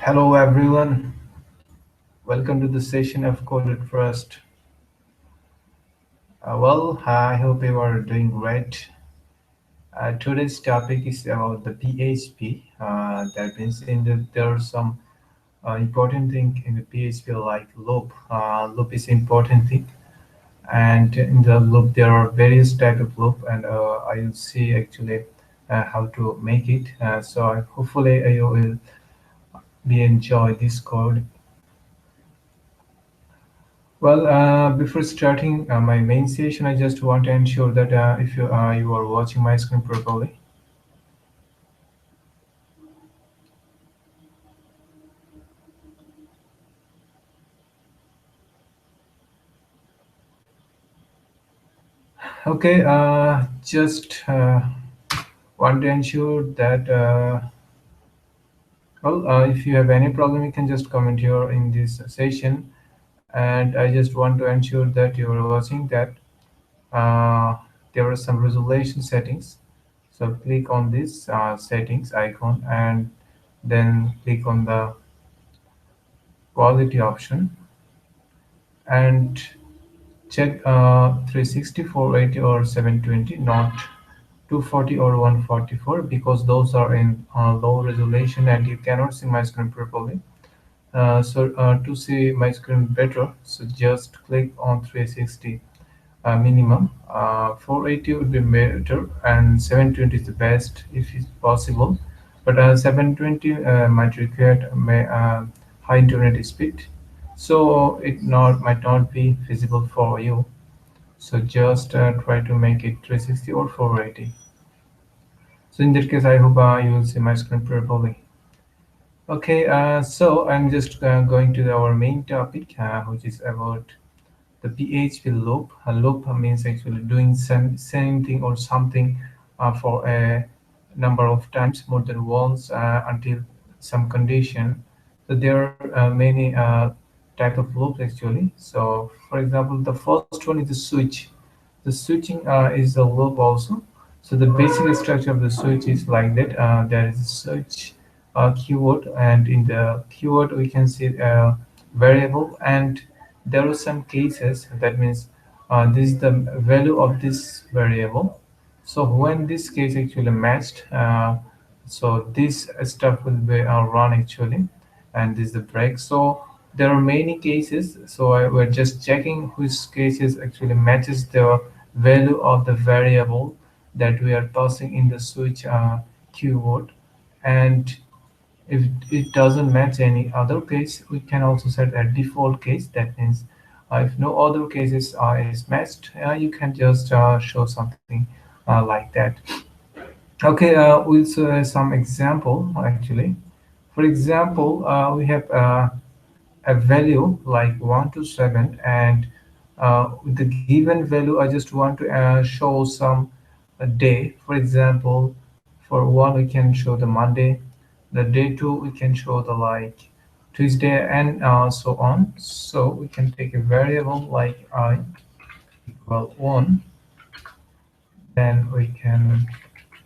Hello everyone, welcome to the session of CodersTrust. I hope you are doing great. Today's topic is about the PHP. That means there are some important thing in the PHP like loop. Loop is important thing, and in the loop there are various type of loop, and I will see actually how to make it. Hopefully you will be enjoy this code. Before starting my main session, I just want to ensure that if you are watching my screen properly. Okay, just want to ensure that if you have any problem, you can just comment here in this session. And I just want to ensure that you are watching that there are some resolution settings. So click on this settings icon and then click on the quality option and check 360, 480 or 720, not 240 or 144 because those are in low resolution and you cannot see my screen properly. To see my screen better, so just click on 360 minimum. 480 would be better and 720 is the best if it's possible. But 720 might require high internet speed, so it not might not be feasible for you. So just try to make it 360 or 480. So in that case, I hope you will see my screen properly. Okay, so I'm just going to our main topic, which is about the PHP loop. A loop means actually doing same thing or something for a number of times, more than once, until some condition. So there are many type of loops actually. So for example, the first one is the switch. The switching is a loop also. So the basic structure of the switch is like that. There is a switch keyword, and in the keyword we can see a variable, and there are some cases that means this is the value of this variable. So when this case actually matched, so this stuff will be run actually, and this is the break. So there are many cases. So we're just checking which cases actually matches the value of the variable that we are passing in the switch keyword. And if it doesn't match any other case, we can also set a default case. That means if no other cases is matched, you can just show something like that. Okay, we'll see some example actually. For example, we have a value like 1 to 7, and with the given value I just want to show some day. For example, for 1 we can show the Monday, the day 2 we can show the like Tuesday, and so on. So we can take a variable like I equal 1, then we can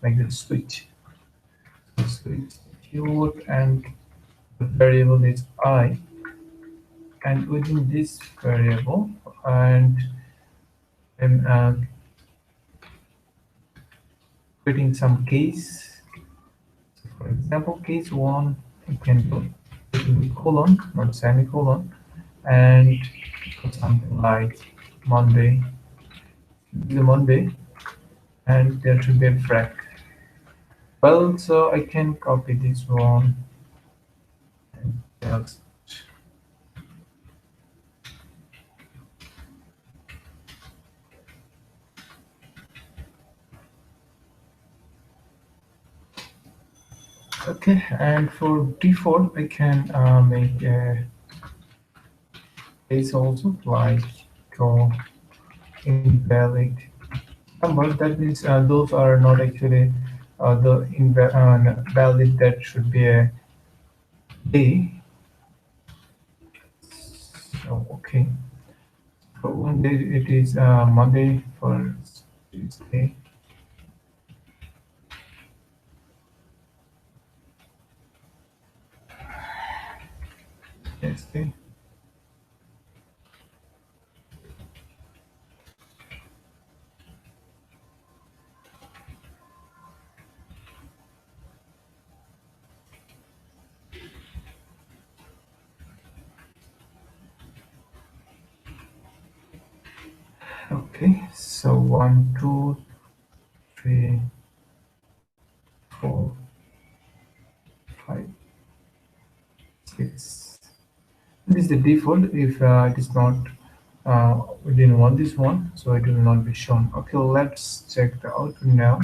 make the switch keyword, and the variable is I, and within this variable, and then creating some case. So for example, case 1 you can do colon, not semicolon, and put something like Monday, the Monday, and there should be a break. Well, so I can copy this one and just okay. And for default, I can make a case also like go invalid number. That means those are not actually the valid. That should be a day. So okay, for one day it is Monday, for Tuesday. let's see. Okay, so one, two, three, four, five, six. This is the default. If it is not we didn't want this one, so it will not be shown. Okay, let's check the output now.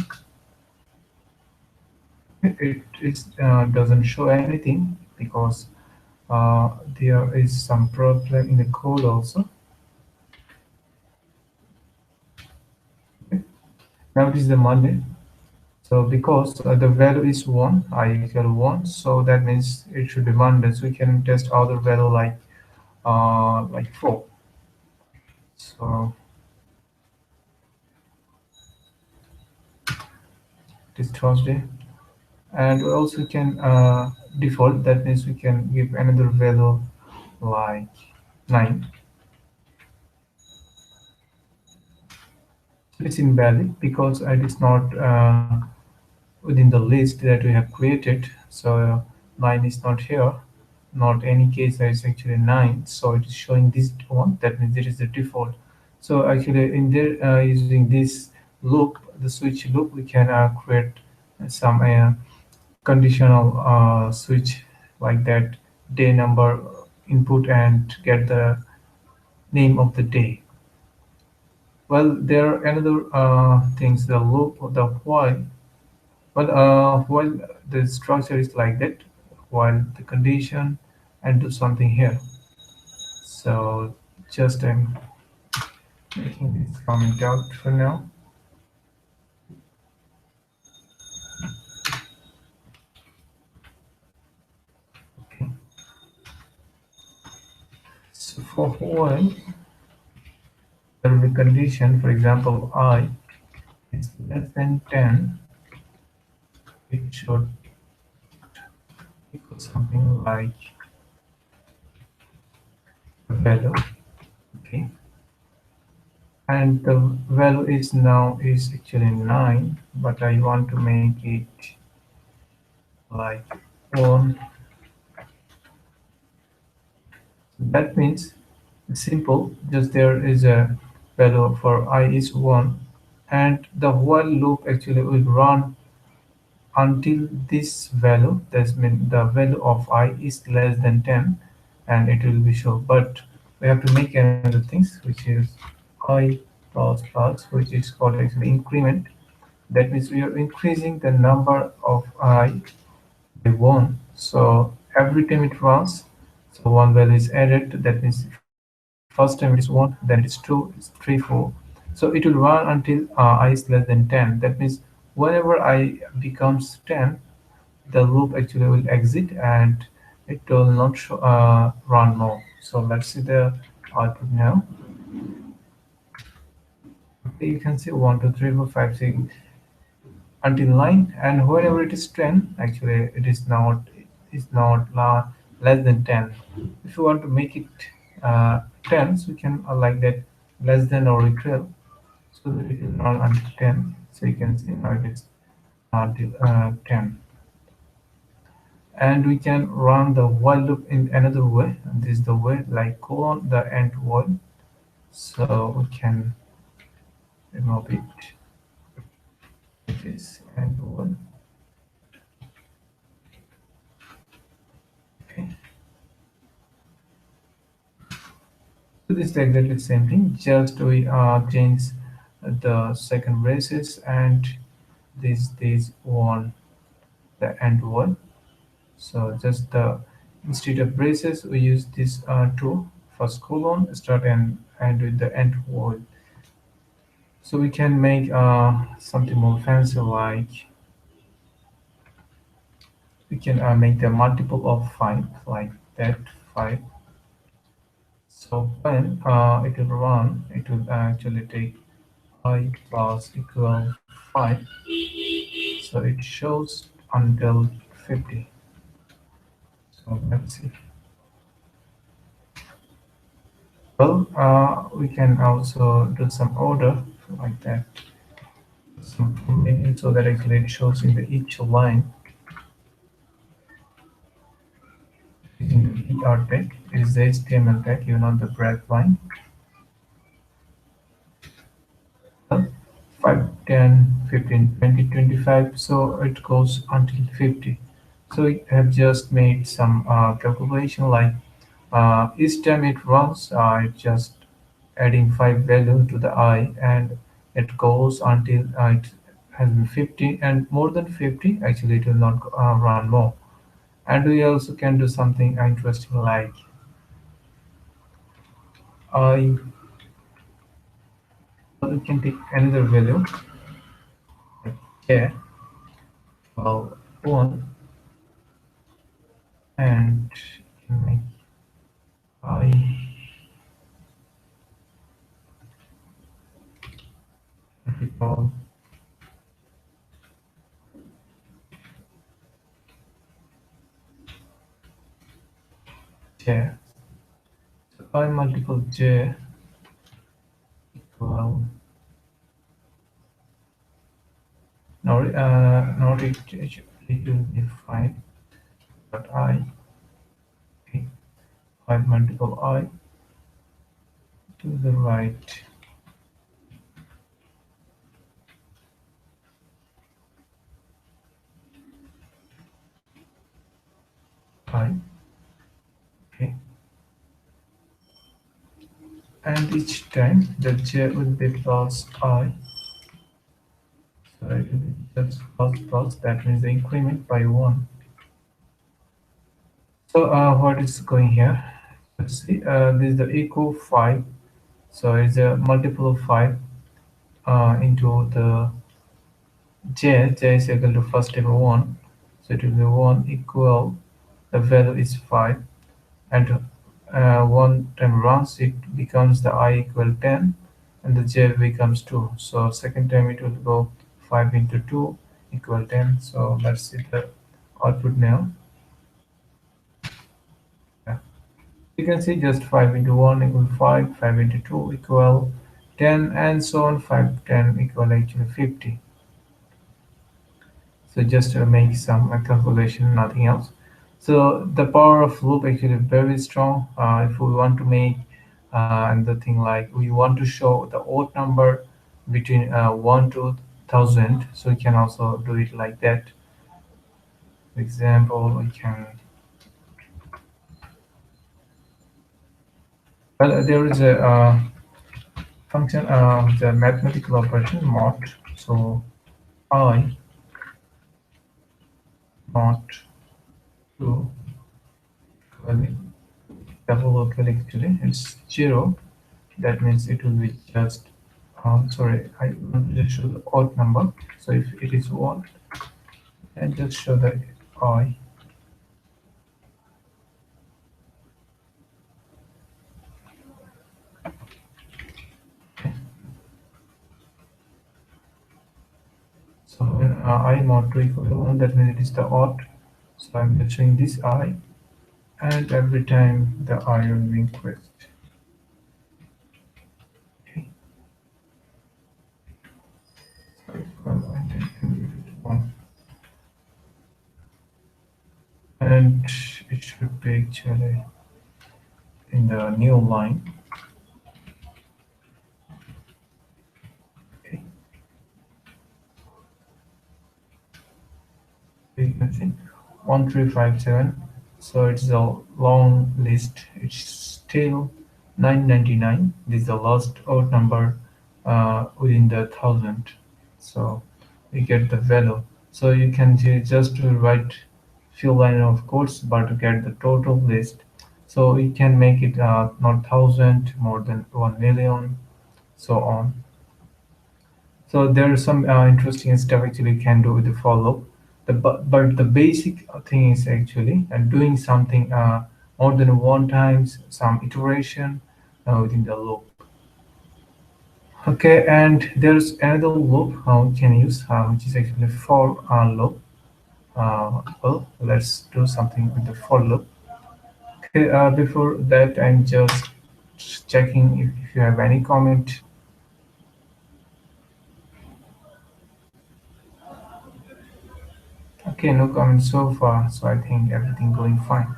It is doesn't show anything because there is some problem in the code also. Okay. Now it is the Monday. So because the value is 1, I equal 1, so that means it should be Monday. So we can test other value like 4. So it is Thursday. And we also can default, that means we can give another value like 9. It's invalid because it is not within the list that we have created. So 9 is not here. Not any case there is actually 9. So it is showing this one. That means it is the default. So actually in there using this loop, the switch loop, we can create some conditional switch like that, day number input and get the name of the day. Well, there are another things, the loop, the while. Well, while the structure is like that, while the condition and do something here. So just I'm making this comment out for now. Okay. So for while there will be condition, for example, I is less than 10, it should equal something like value. Okay. And the value is now is actually 9, but I want to make it like 1. That means simple, just there is a value for I is 1, and the while loop actually will run until this value, that means the value of I is less than 10, and it will be shown. But we have to make another things, which is I plus plus, which is called actually increment. That means we are increasing the number of I by 1. So every time it runs, so one value is added. That means first time it is 1, then it is 2, it's 3, 4. So it will run until I is less than 10. That means whenever I becomes 10, the loop actually will exit and it will not run more. So let's see the output now. Okay, you can see 1, 2, 3, 4, 5, 6 until 9, and whenever it is 10, actually it is not less than 10. If you want to make it 10, so you can like that, less than or equal, so that it will run until 10. So you can see now it is until 10. And we can run the while loop in another way, and this is the way like colon the end while. So we can remove it. This end while. Okay. So this is exactly the same thing, just we change the second braces, and this one the end one. So just the instead of braces we use this two, first colon start and end with the end word. So we can make something more fancy, like we can make the multiple of 5 like that, 5. So when it will run, it will actually take I plus equal 5. So it shows until 50. So let's see. Well, we can also do some order like that, some formatting so that actually it shows in the each line using the BR tag. It is the HTML tag, the break line. 5, 10, 15, 20, 25. So it goes until 50. So I have just made some calculation like each time it runs, it just adding 5 value to the I, and it goes until it has been 50, and more than 50 actually it will not run more. And we also can do something interesting like I we can take another value like j, well, 1, and make I equal j. So I multiple j equal not it will be 5, but I okay, 5 multiple I to the right I, okay, and each time the j will be plus I, so it will be just plus plus, that means the increment by 1. So what is going here? Let's see, this is the equal 5, so it's a multiple of 5 into the j is equal to first step 1, so it will be 1 equal, the value is 5, and one time runs it becomes the I equal 10, and the j becomes 2. So second time it will go 5 into 2 equal 10. So let's see the output now. Yeah. You can see just 5 into 1 equal 5, 5 into 2 equal 10, and so on. 5, 10 equal actually 50. So just to make some calculation, nothing else. So the power of loop actually very strong. If we want to make and the thing like we want to show the odd number between 1 to 1000, so we can also do it like that. For example, we can, well, there is a function, the mathematical operation mod. So I mod to well, double local actually it's 0. That means it will be just sorry, I want to show the odd number. So if it is 1, and just show the I. So when I mod 2 equal to 1, that means it is the odd. So I'm just showing this I, and every time the I will be increased. Okay. So equal and then give it 1. And it should be actually in the new line. Okay. So you can see 1357. So it's a long list. It's still 999. This is the last odd number within the 1000. So we get the value. So you can just write few line of codes, but to get the total list. So we can make it not 1000, more than 1 million, so on. So there are some interesting stuff actually you can do with the for loop. But the basic thing is actually doing something more than one times, some iteration within the loop. Okay, and there's another loop we can use, which is actually for loop. Well, let's do something with the for loop. Okay, before that, I'm just checking if you have any comment. Okay, no comment so far, so I think everything going fine.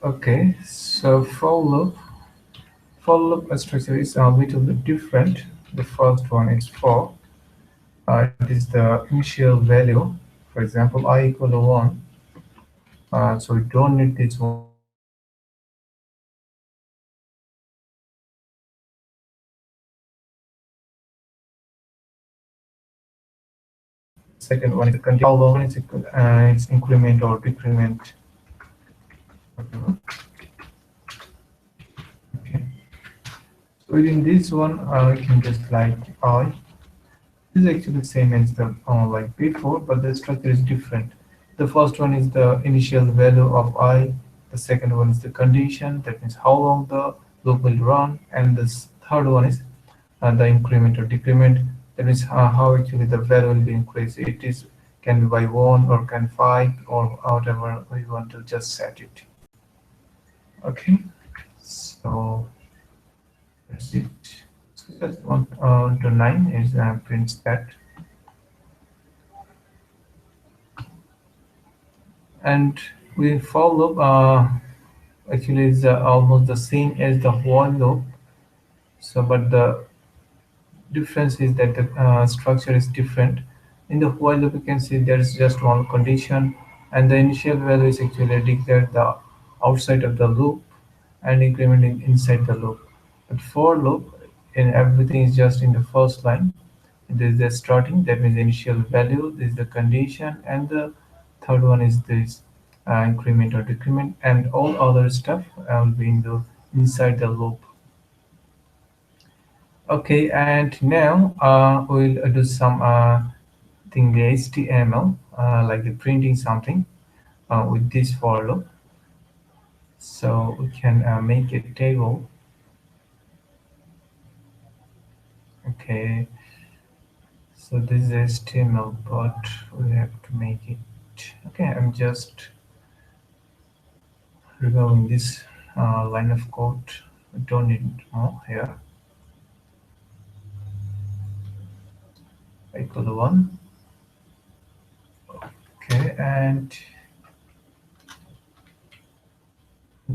Okay, so for loop structure is a little bit different. The first one is for it is the initial value. For example, I equal to 1. So we don't need this one. We can just write second one is the condition. How long is its increment or decrement. Whatever. Okay. So within this one, I can just like I. This is actually the same as the like before, but the structure is different. The first one is the initial value of I. The second one is the condition. That means how long the loop will run, and the third one is the increment or decrement. That means how actually the value will be increased. It is can be by 1 or can 5 or whatever we want to just set it. Okay, so that's it. So just 1 to 9 is prints that. And we follow actually is almost the same as the while loop. So but the difference is that the structure is different. In the while loop, you can see there is just one condition, and the initial value is actually declared the outside of the loop and incrementing inside the loop. But for loop, in everything is just in the first line. This is the starting, that means the initial value. This is the condition, and the third one is this increment or decrement, and all other stuff will be in the inside the loop. Okay, and now we'll do some thing the HTML, like the printing something with this for loop. So we can make a table. Okay, so this is HTML, but we have to make it. Okay, I'm just removing this line of code. We don't need more here. Equal to 1. Okay, and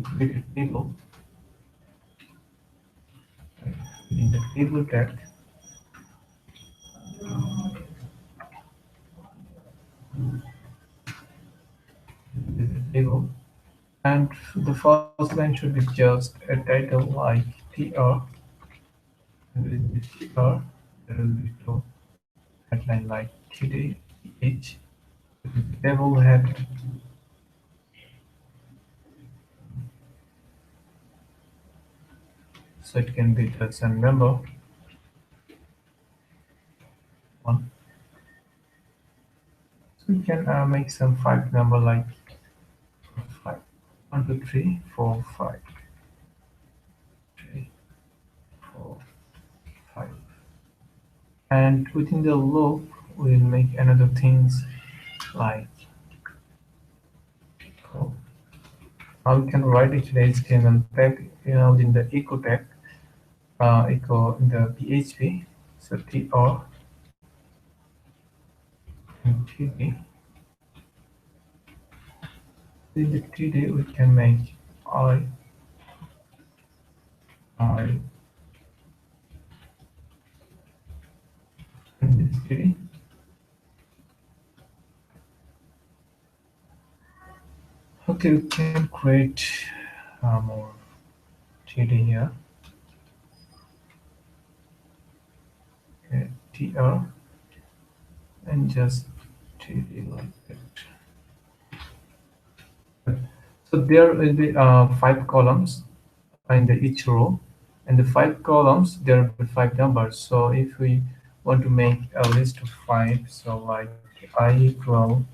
create a table. In the table tag, this is the table. And the first line should be just a title like TR, and with the TR, there will be two headline like today, TH, with the table head, so it can be the same number, one. So we can make some five number like 5, 1, 2, 3, 4, 5, 3, 4, 5. And within the loop, we'll make another things like code. Now we can write it in HTML tag, in the echo tag, echo in the PHP. So tr and td. In the td we can make I and this td. Okay, we can create more td here. Okay, tr and just td like that. So there will be 5 columns in the each row, and the 5 columns there will be 5 numbers. So if we want to make a list of 5, so like I equal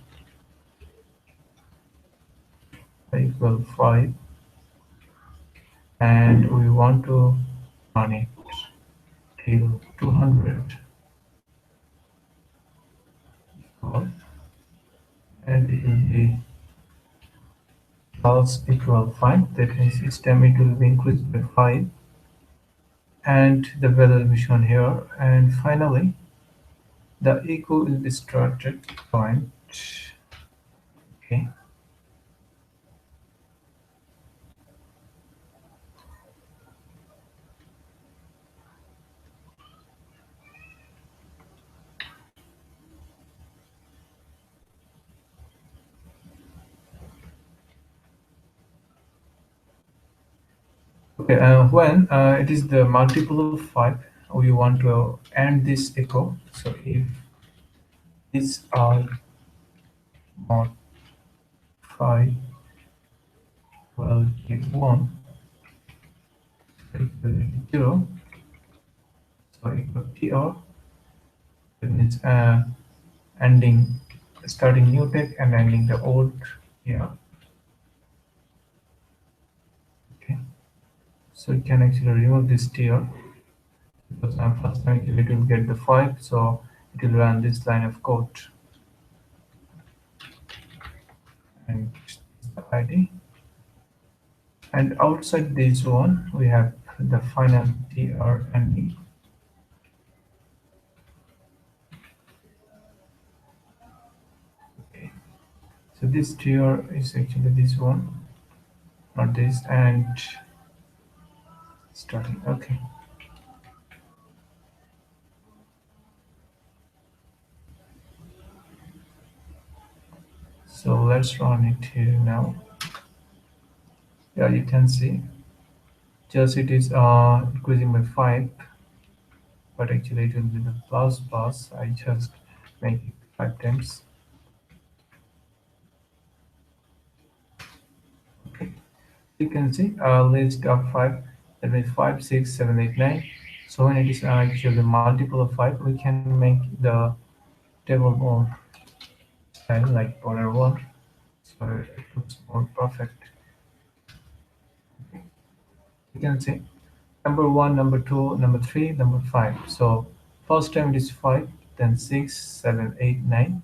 5, and we want to run it till 200, and it will be false equal 5. That means each time it will be increased by 5, and the value will be shown here. And finally, the echo will be started point. Okay. Okay, when it is the multiple of 5, we want to end this echo. So if these are not 5 will give 1, so equal to 0, so equal to TR, that means ending, starting new tag and ending the old here. Okay, so you can actually remove this TR because first time it will get the 5, so it will run this line of code and the ID. And outside this one, we have the final TR and E. Okay. So this TR is actually this one, not this, and starting. Okay. So let's run it here now. Yeah, you can see just it is increasing by 5, but actually it will be the plus plus. I just make it 5 times. Okay. You can see list of 5, that means 5, 6, 7, 8, 9. So when it is actually multiple of 5, we can make the table more style like border one, so it looks more perfect. You can see number 1, number 2, number 3, number 5. So first time it is 5, then 6, 7, 8, 9,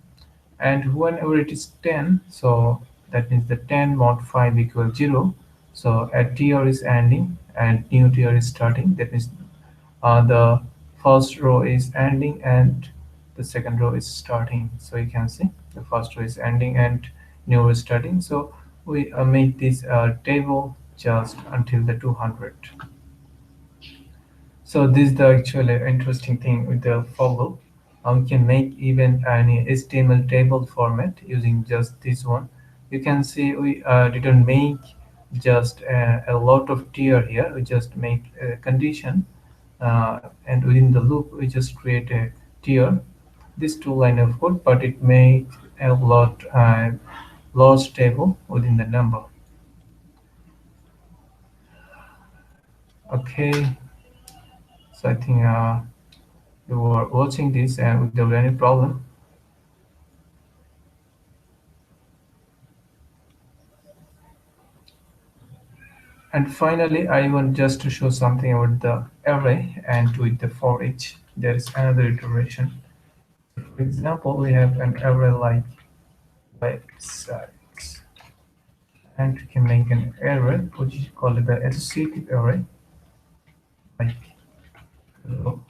and whenever it is 10, so that means the 10 mod 5 equals 0. So a tr is ending and new tr is starting. That means the first row is ending and the second row is starting. So you can see the first row is ending and new row is starting. So we make this table just until the 200. So this is the actually interesting thing with the for loop. We can make even any HTML table format using just this one. You can see we didn't make just a lot of tier here. We just make a condition, and within the loop we just create a tier. This two line of code, but it makes a lot large table within the number. Okay, so I think you were watching this and if there were any problem. And finally, I want just to show something about the array and with the for each. There is another iteration. For example, we have an array like websites, and we can make an array which is called the associative array, like hello.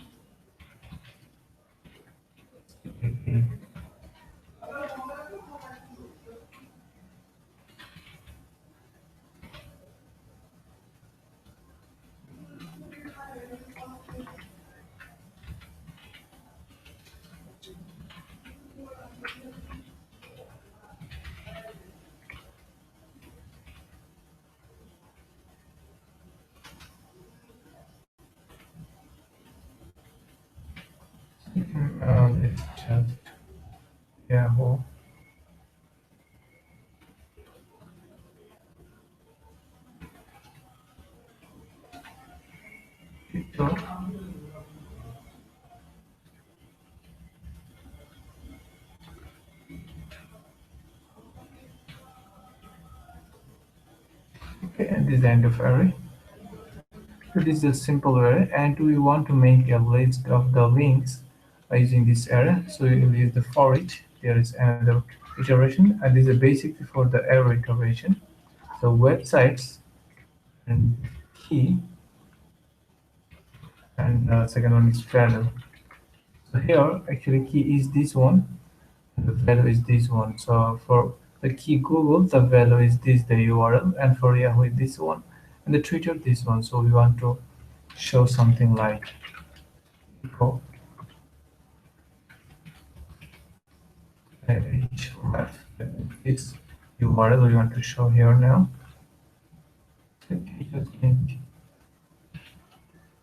Let's just Yahoo. So okay, and this is the end of array. It is a simple array, and we want to make a list of the links by using this array. So we will use the for each. There is another iteration, and this is basically for the array iteration. So websites and key, and second one is value. So here actually key is this one, and the value is this one. So for the key Google, the value is this, the URL, and for Yahoo this one, and the Twitter this one. So we want to show something like echo href. This URL we want to show here now. Okay, just change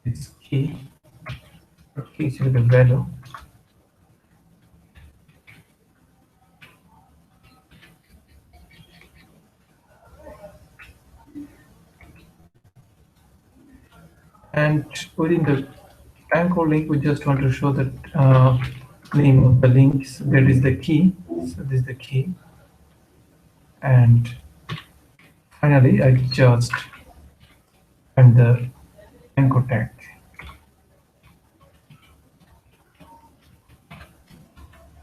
this key, okay, actually the value, and within the anchor link we just want to show the name of the links. That is the key. So this is the key, and finally I just and the anchor tag.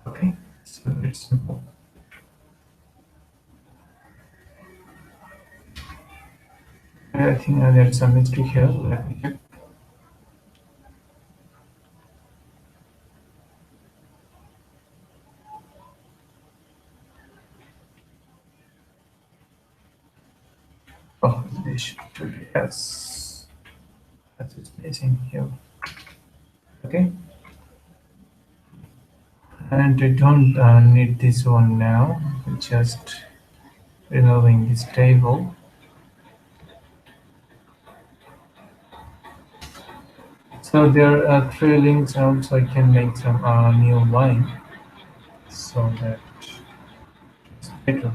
Okay, so it's simple. I think there's some mistake here. Let me check. Oh, this should be yes. That's it's missing here. Okay, and I don't need this one now. Just removing this table. So there are three links. Also, I can make some new line so that it's better.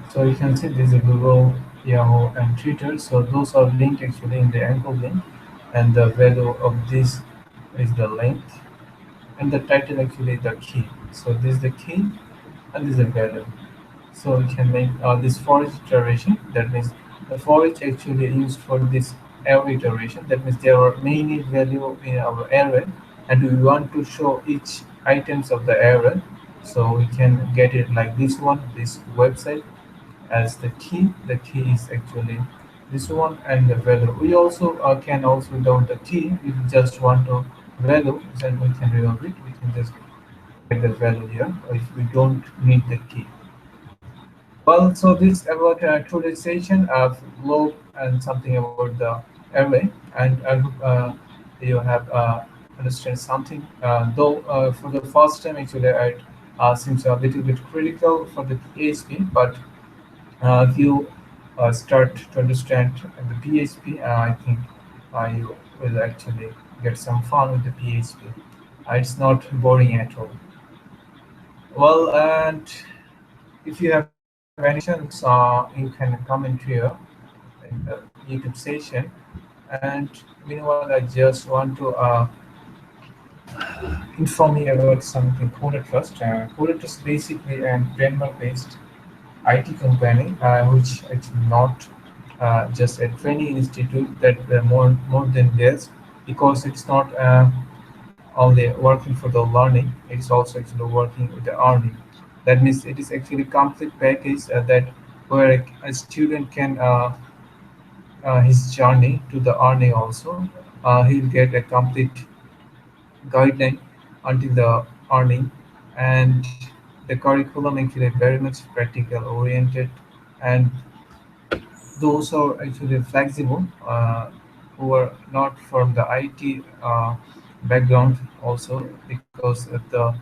So you can see this is Google, Yahoo, and Twitter. So those are linked actually in the anchor link, and the value of this is the length, and the title actually the key. So this is the key, and this is the value. So we can make this for each iteration. That means the for each actually used for this every iteration. That means there are many value in our array, and we want to show each items of the array. So we can get it like this one, this website as the key. The key is actually this one, and the value. We also can also without the key. If we just want to value, then we can remove it. We can just get the value here. If we don't need the key. Well, so this about today's session of log and something about the array, and I hope you have understand something. Though for the first time, actually, it seems a little bit critical for the PHP, but if you start to understand the PHP, I think you will actually get some fun with the PHP. It's not boring at all. Well, and if you have any questions, you can comment here in the YouTube session. And meanwhile, I just want to inform you about something CodersTrust. CodersTrust basically a framework-based IT company, which is not just a training institute that more than this, because it's not only working for the learning, it's also actually working with the earning. That means it is actually complete package that where a student can his journey to the earning also. He'll get a complete guideline until the earning, and the curriculum actually very much practical oriented, and those are actually flexible who are not from the IT background also, because the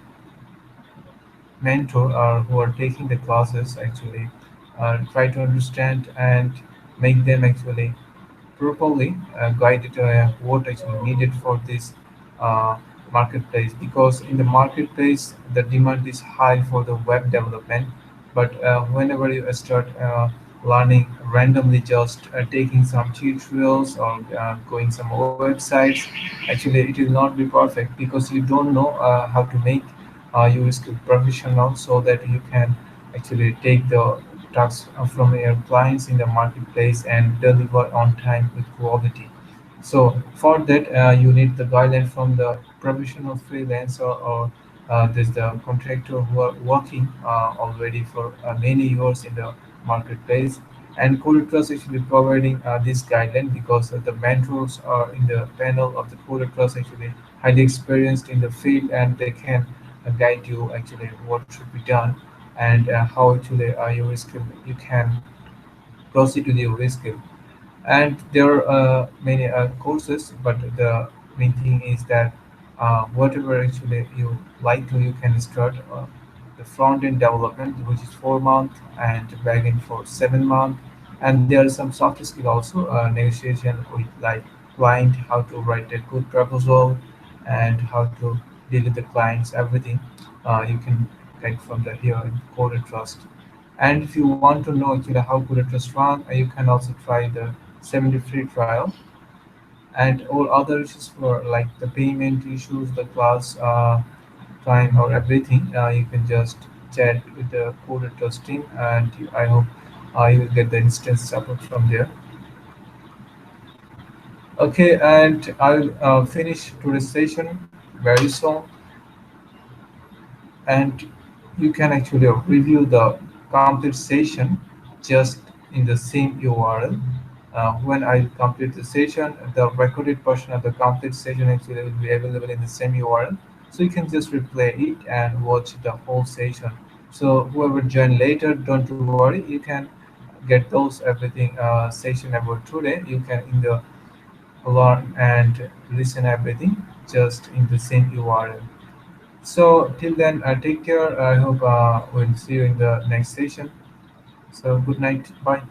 mentor who are taking the classes actually try to understand and make them actually properly guided what actually needed for this uh, marketplace, because in the marketplace the demand is high for the web development, but whenever you start learning randomly, just taking some tutorials or going some websites, actually it will not be perfect because you don't know how to make your skill professional, so that you can actually take the tasks from your clients in the marketplace and deliver on time with quality. So for that, you need the guideline from the professional freelancer or There's the contractor who are working already for many years in the marketplace, and CodersTrust actually providing this guideline because the mentors are in the panel of the CodersTrust actually highly experienced in the field, and they can guide you actually what should be done and how actually your skill you can proceed with your skill. And there are many courses, but the main thing is that whatever actually you like to, you can start the front end development, which is 4 months, and back end for 7 months. And there are some soft skill also, negotiation with like client, how to write a good proposal, and how to deal with the clients, everything you can get from the here in Code Trust. And if you want to know actually how Code Trust run, you can also try the 70 free trial. And all other issues for like the payment issues, the class time or everything, you can just chat with the Code Trust team, and I hope you will get the instance support from there. Okay, and I'll finish today's session very soon, and you can actually review the complete session just in the same URL. When I complete the session, the recorded portion of the complete session actually will be available in the same URL. So you can just replay it and watch the whole session. So whoever joined later, don't worry, you can get those everything session about today. You can in the learn and listen everything just in the same URL. So till then, take care. I hope we'll see you in the next session. So good night. Bye.